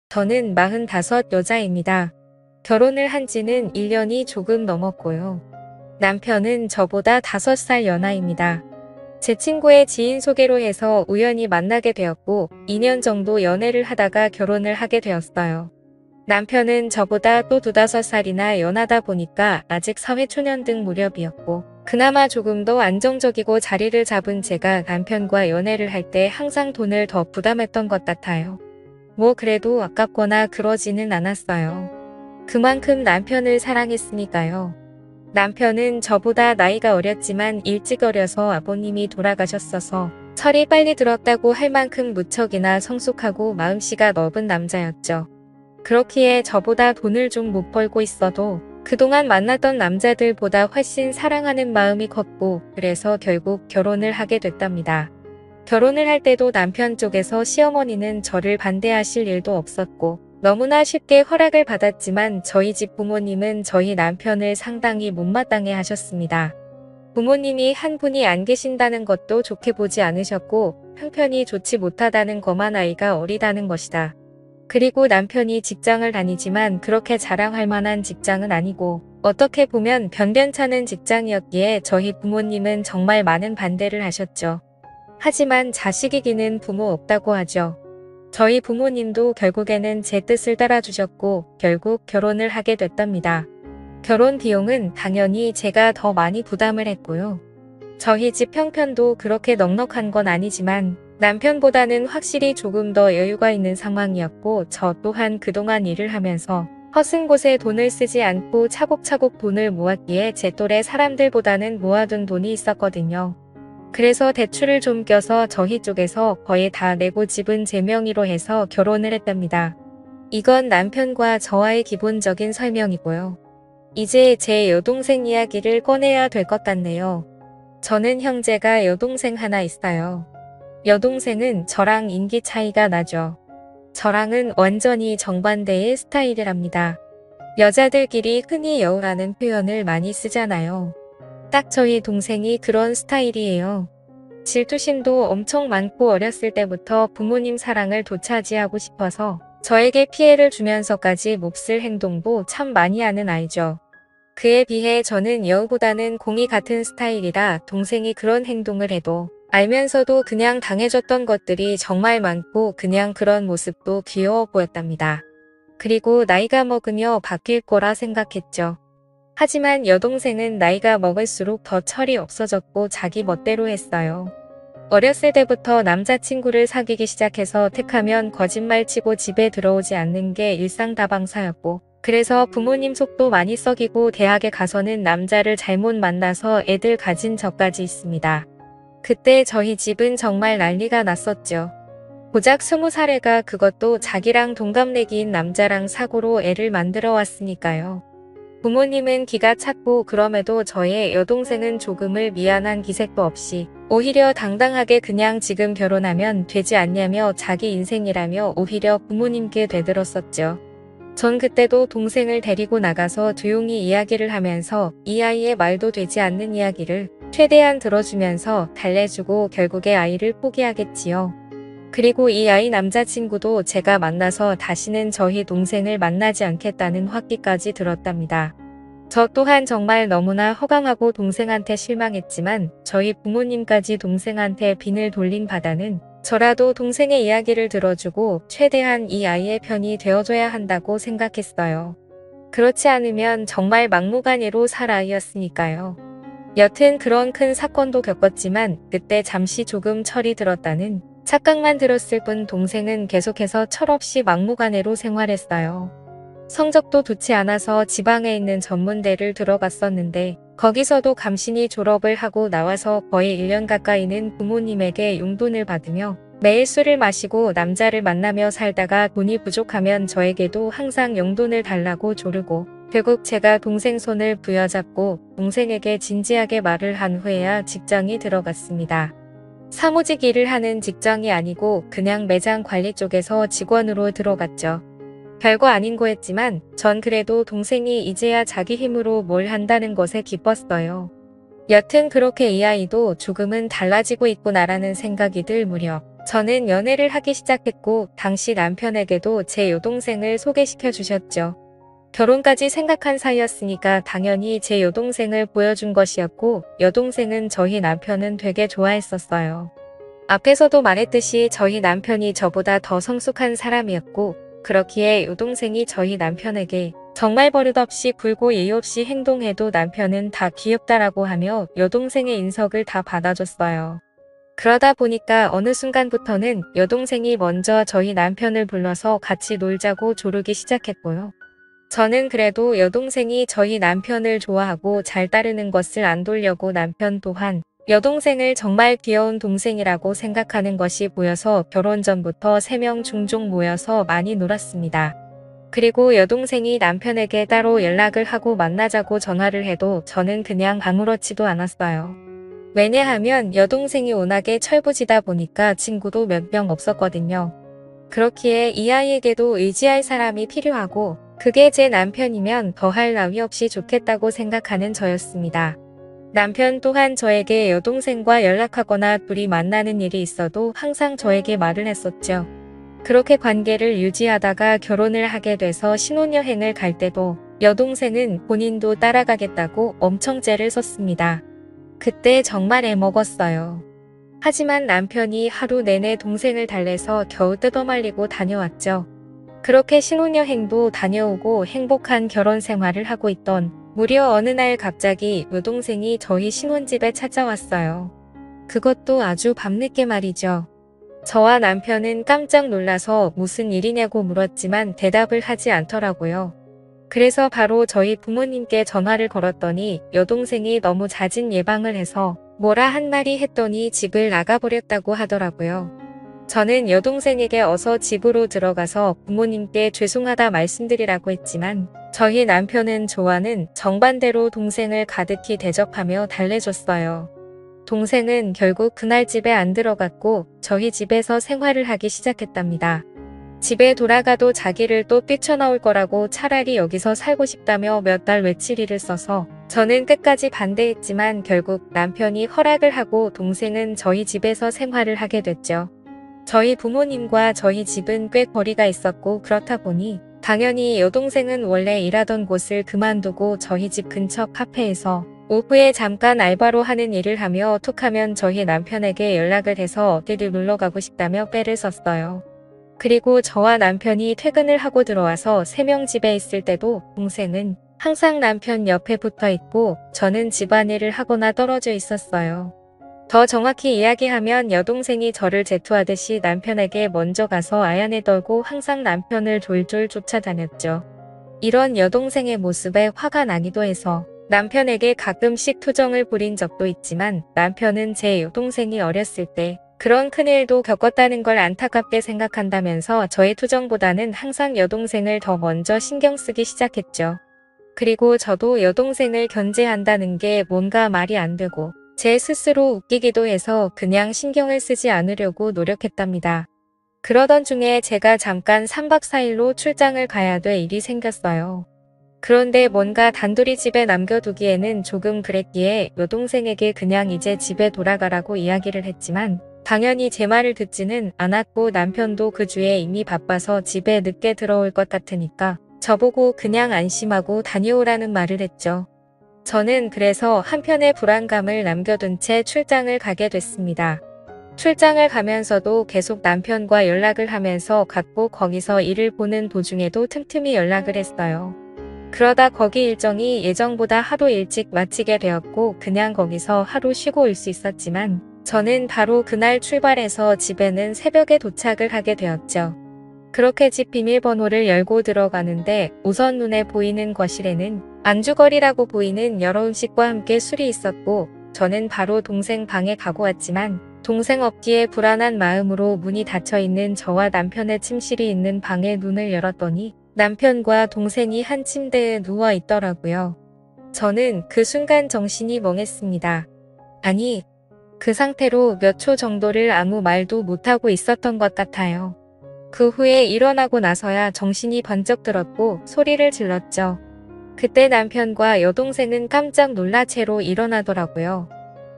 저는 45 여자입니다. 결혼을 한 지는 1년이 조금 넘었고요. 남편은 저보다 5살 연하입니다. 제 친구의 지인 소개로 해서 우연히 만나게 되었고 2년 정도 연애를 하다가 결혼을 하게 되었어요. 남편은 저보다 또 2~5살이나 연하다 보니까 아직 사회초년 등 무렵이었고 그나마 조금 더 안정적이고 자리를 잡은 제가 남편과 연애를 할 때 항상 돈을 더 부담했던 것 같아요. 뭐 그래도 아깝거나 그러지는 않았어요. 그만큼 남편을 사랑했으니까요. 남편은 저보다 나이가 어렸지만 일찍 어려서 아버님이 돌아가셨어서 철이 빨리 들었다고 할 만큼 무척이나 성숙하고 마음씨가 넓은 남자였죠. 그렇기에 저보다 돈을 좀 못 벌고 있어도 그동안 만났던 남자들보다 훨씬 사랑하는 마음이 컸고 그래서 결국 결혼을 하게 됐답니다. 결혼을 할 때도 남편 쪽에서 시어머니는 저를 반대하실 일도 없었고 너무나 쉽게 허락을 받았지만 저희 집 부모님은 저희 남편을 상당히 못마땅해 하셨습니다. 부모님이 한 분이 안 계신다는 것도 좋게 보지 않으셨고 형편이 좋지 못하다는 것만 아이가 어리다는 것이다. 그리고 남편이 직장을 다니지만 그렇게 자랑할 만한 직장은 아니고 어떻게 보면 변변찮은 직장이었기에 저희 부모님은 정말 많은 반대를 하셨죠. 하지만 자식이기는 부모 없다고 하죠. 저희 부모님도 결국에는 제 뜻을 따라주셨고 결국 결혼을 하게 됐답니다. 결혼 비용은 당연히 제가 더 많이 부담을 했고요. 저희 집 형편도 그렇게 넉넉한 건 아니지만 남편보다는 확실히 조금 더 여유가 있는 상황이었고 저 또한 그동안 일을 하면서 허슨 곳에 돈을 쓰지 않고 차곡차곡 돈을 모았기에 제 또래 사람들보다는 모아둔 돈이 있었거든요. 그래서 대출을 좀 껴서 저희 쪽에서 거의 다 내고 집은 제 명의로 해서 결혼을 했답니다. 이건 남편과 저와의 기본적인 설명이고요. 이제 제 여동생 이야기를 꺼내야 될 것 같네요. 저는 형제가 여동생 하나 있어요. 여동생은 저랑 인기 차이가 나죠. 저랑은 완전히 정반대의 스타일이랍니다. 여자들끼리 흔히 여우라는 표현을 많이 쓰잖아요. 딱 저희 동생이 그런 스타일이에요. 질투심도 엄청 많고 어렸을 때부터 부모님 사랑을 도차지하고 싶어서 저에게 피해를 주면서까지 몹쓸 행동도 참 많이 하는 아이죠. 그에 비해 저는 여우보다는 공이 같은 스타일이라 동생이 그런 행동을 해도 알면서도 그냥 당해줬던 것들이 정말 많고 그냥 그런 모습도 귀여워 보였답니다. 그리고 나이가 먹으며 바뀔 거라 생각했죠. 하지만 여동생은 나이가 먹을수록 더 철이 없어졌고 자기 멋대로 했어요. 어렸을 때부터 남자친구를 사귀기 시작해서 틱하면 거짓말치고 집에 들어오지 않는 게 일상다방사였고 그래서 부모님 속도 많이 썩이고 대학에 가서는 남자를 잘못 만나서 애들 가진 적까지 있습니다. 그때 저희 집은 정말 난리가 났었죠. 고작 20살애가 그것도 자기랑 동갑내기인 남자랑 사고로 애를 만들어 왔으니까요. 부모님은 기가 찼고 그럼에도 저의 여동생은 조금을 미안한 기색도 없이 오히려 당당하게 그냥 지금 결혼하면 되지 않냐며 자기 인생이라며 오히려 부모님께 되들었었죠. 전 그때도 동생을 데리고 나가서 조용히 이야기를 하면서 이 아이의 말도 되지 않는 이야기를 최대한 들어주면서 달래주고 결국에 아이를 포기하겠지요. 그리고 이 아이 남자친구도 제가 만나서 다시는 저희 동생을 만나지 않겠다는 확기까지 들었답니다. 저 또한 정말 너무나 허강하고 동생한테 실망했지만 저희 부모님까지 동생한테 빈을 돌린 바다는 저라도 동생의 이야기를 들어주고 최대한 이 아이의 편이 되어줘야 한다고 생각했어요. 그렇지 않으면 정말 막무가내로 살 아이였으니까요. 여튼 그런 큰 사건도 겪었지만 그때 잠시 조금 철이 들었다는 착각만 들었을 뿐 동생은 계속해서 철없이 막무가내로 생활했어요. 성적도 좋지 않아서 지방에 있는 전문대를 들어갔었는데 거기서도 감신이 졸업을 하고 나와서 거의 1년 가까이는 부모님에게 용돈을 받으며 매일 술을 마시고 남자를 만나며 살다가 돈이 부족하면 저에게도 항상 용돈을 달라고 조르고 결국 제가 동생 손을 부여잡고 동생에게 진지하게 말을 한 후에야 직장에 들어갔습니다. 사무직 일을 하는 직장이 아니고 그냥 매장 관리 쪽에서 직원으로 들어갔죠. 별거 아닌 거였지만 전 그래도 동생이 이제야 자기 힘으로 뭘 한다는 것에 기뻤어요. 여튼 그렇게 이 아이도 조금은 달라지고 있구나라는 생각이 들 무렵 저는 연애를 하기 시작했고 당시 남편에게도 제 여동생을 소개시켜 주셨죠. 결혼까지 생각한 사이였으니까 당연히 제 여동생을 보여준 것이었고 여동생은 저희 남편은 되게 좋아했었어요. 앞에서도 말했듯이 저희 남편이 저보다 더 성숙한 사람이었고 그렇기에 여동생이 저희 남편에게 정말 버릇없이 굴고 예의 없이 행동해도 남편은 다 귀엽다라고 하며 여동생의 인석을 다 받아줬어요. 그러다 보니까 어느 순간부터는 여동생이 먼저 저희 남편을 불러서 같이 놀자고 조르기 시작했고요. 저는 그래도 여동생이 저희 남편을 좋아하고 잘 따르는 것을 안 돌려고 남편 또한 여동생을 정말 귀여운 동생이라고 생각하는 것이 보여서 결혼 전부터 3명 종종 모여서 많이 놀았습니다. 그리고 여동생이 남편에게 따로 연락을 하고 만나자고 전화를 해도 저는 그냥 아무렇지도 않았어요. 왜냐하면 여동생이 워낙에 철부지다 보니까 친구도 몇 명 없었거든요. 그렇기에 이 아이에게도 의지할 사람이 필요하고 그게 제 남편이면 더할 나위 없이 좋겠다고 생각하는 저였습니다. 남편 또한 저에게 여동생과 연락하거나 둘이 만나는 일이 있어도 항상 저에게 말을 했었죠. 그렇게 관계를 유지하다가 결혼을 하게 돼서 신혼여행을 갈 때도 여동생은 본인도 따라가겠다고 엄청 째를 썼습니다. 그때 정말 애먹었어요. 하지만 남편이 하루 내내 동생을 달래서 겨우 뜯어말리고 다녀왔죠. 그렇게 신혼여행도 다녀오고 행복한 결혼 생활을 하고 있던 무려 어느 날 갑자기 여동생이 저희 신혼집에 찾아왔어요. 그것도 아주 밤늦게 말이죠. 저와 남편은 깜짝 놀라서 무슨 일이냐고 물었지만 대답을 하지 않더라고요. 그래서 바로 저희 부모님께 전화를 걸었더니 여동생이 너무 잦은 예방을 해서 뭐라 한 말이 했더니 집을 나가버렸다고 하더라고요. 저는 여동생에게 어서 집으로 들어가서 부모님께 죄송하다 말씀드리라고 했지만 저희 남편은 좋아하는 정반대로 동생을 가득히 대접하며 달래줬어요. 동생은 결국 그날 집에 안 들어갔고 저희 집에서 생활을 하기 시작했답니다. 집에 돌아가도 자기를 또 뛰쳐나올 거라고 차라리 여기서 살고 싶다며 몇 달 외치리를 써서 저는 끝까지 반대했지만 결국 남편이 허락을 하고 동생은 저희 집에서 생활을 하게 됐죠. 저희 부모님과 저희 집은 꽤 거리가 있었고 그렇다 보니 당연히 여동생은 원래 일하던 곳을 그만두고 저희 집 근처 카페에서 오후에 잠깐 알바로 하는 일을 하며 툭하면 저희 남편에게 연락을 해서 어디를 놀러 가고 싶다며 빼를 썼어요. 그리고 저와 남편이 퇴근을 하고 들어와서 3명 집에 있을 때도 동생은 항상 남편 옆에 붙어 있고 저는 집안일을 하거나 떨어져 있었어요. 더 정확히 이야기하면 여동생이 저를 제투하듯이 남편에게 먼저 가서 아연에 떨고 항상 남편을 졸졸 쫓아다녔죠. 이런 여동생의 모습에 화가 나기도 해서 남편에게 가끔씩 투정을 부린 적도 있지만 남편은 제 여동생이 어렸을 때 그런 큰일도 겪었다는 걸 안타깝게 생각한다면서 저의 투정보다는 항상 여동생을 더 먼저 신경 쓰기 시작했죠. 그리고 저도 여동생을 견제한다는 게 뭔가 말이 안 되고 제 스스로 웃기기도 해서 그냥 신경을 쓰지 않으려고 노력했답니다. 그러던 중에 제가 잠깐 3박 4일로 출장을 가야 될 일이 생겼어요. 그런데 뭔가 단둘이 집에 남겨두기에는 조금 그랬기에 여동생에게 그냥 이제 집에 돌아가라고 이야기를 했지만 당연히 제 말을 듣지는 않았고 남편도 그 주에 이미 바빠서 집에 늦게 들어올 것 같으니까 저보고 그냥 안심하고 다녀오라는 말을 했죠. 저는 그래서 한편의 불안감을 남겨둔 채 출장을 가게 됐습니다. 출장을 가면서도 계속 남편과 연락을 하면서 갔고 거기서 일을 보는 도중에도 틈틈이 연락을 했어요. 그러다 거기 일정이 예정보다 하루 일찍 마치게 되었고 그냥 거기서 하루 쉬고 올 수 있었지만 저는 바로 그날 출발해서 집에는 새벽에 도착을 하게 되었죠. 그렇게 집 비밀번호를 열고 들어가는데 우선 눈에 보이는 거실에는 안주거리라고 보이는 여러 음식과 함께 술이 있었고 저는 바로 동생 방에 가고 왔지만 동생 없기에 불안한 마음으로 문이 닫혀있는 저와 남편의 침실이 있는 방에 눈을 열었더니 남편과 동생이 한 침대에 누워 있더라고요. 저는 그 순간 정신이 멍했습니다. 아니, 그 상태로 몇 초 정도를 아무 말도 못하고 있었던 것 같아요. 그 후에 일어나고 나서야 정신이 번쩍 들었고 소리를 질렀죠. 그때 남편과 여동생은 깜짝 놀라 채로 일어나더라고요.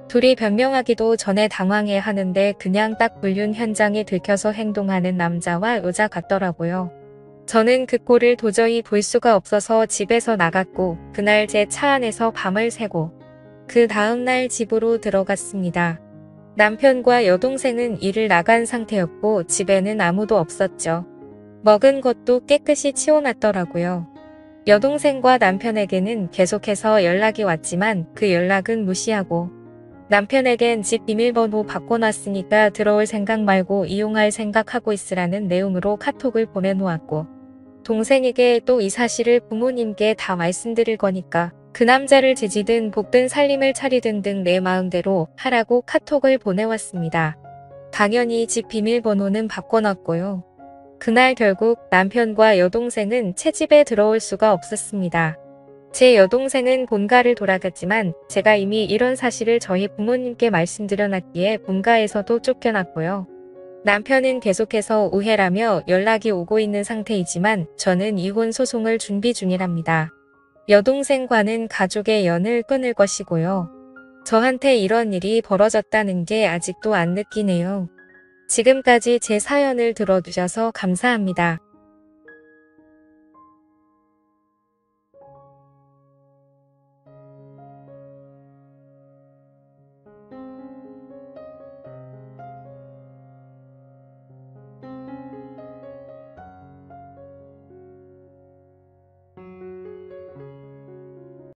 둘이 변명하기도 전에 당황해 하는데 그냥 딱 불륜 현장에 들켜서 행동하는 남자와 여자 같더라고요. 저는 그 꼴을 도저히 볼 수가 없어서 집에서 나갔고 그날 제 차 안에서 밤을 새고 그 다음날 집으로 들어갔습니다. 남편과 여동생은 일을 나간 상태였고 집에는 아무도 없었죠. 먹은 것도 깨끗이 치워놨더라고요. 여동생과 남편에게는 계속해서 연락이 왔지만 그 연락은 무시하고 남편에겐 집 비밀번호 바꿔놨으니까 들어올 생각 말고 이용할 생각하고 있으라는 내용으로 카톡을 보내놓았고 동생에게 또 이 사실을 부모님께 다 말씀드릴 거니까 그 남자를 지지든 볶든 살림을 차리든 등 내 마음대로 하라고 카톡을 보내왔습니다. 당연히 집 비밀번호는 바꿔놨고요. 그날 결국 남편과 여동생은 채집에 들어올 수가 없었습니다. 제 여동생은 본가를 돌아갔지만 제가 이미 이런 사실을 저희 부모님께 말씀드려놨기에 본가에서도 쫓겨났고요. 남편은 계속해서 우회라며 연락이 오고 있는 상태이지만 저는 이혼 소송을 준비 중이랍니다. 여동생과는 가족의 연을 끊을 것이고요. 저한테 이런 일이 벌어졌다는 게 아직도 안 느끼네요. 지금까지 제 사연을 들어주셔서 감사합니다.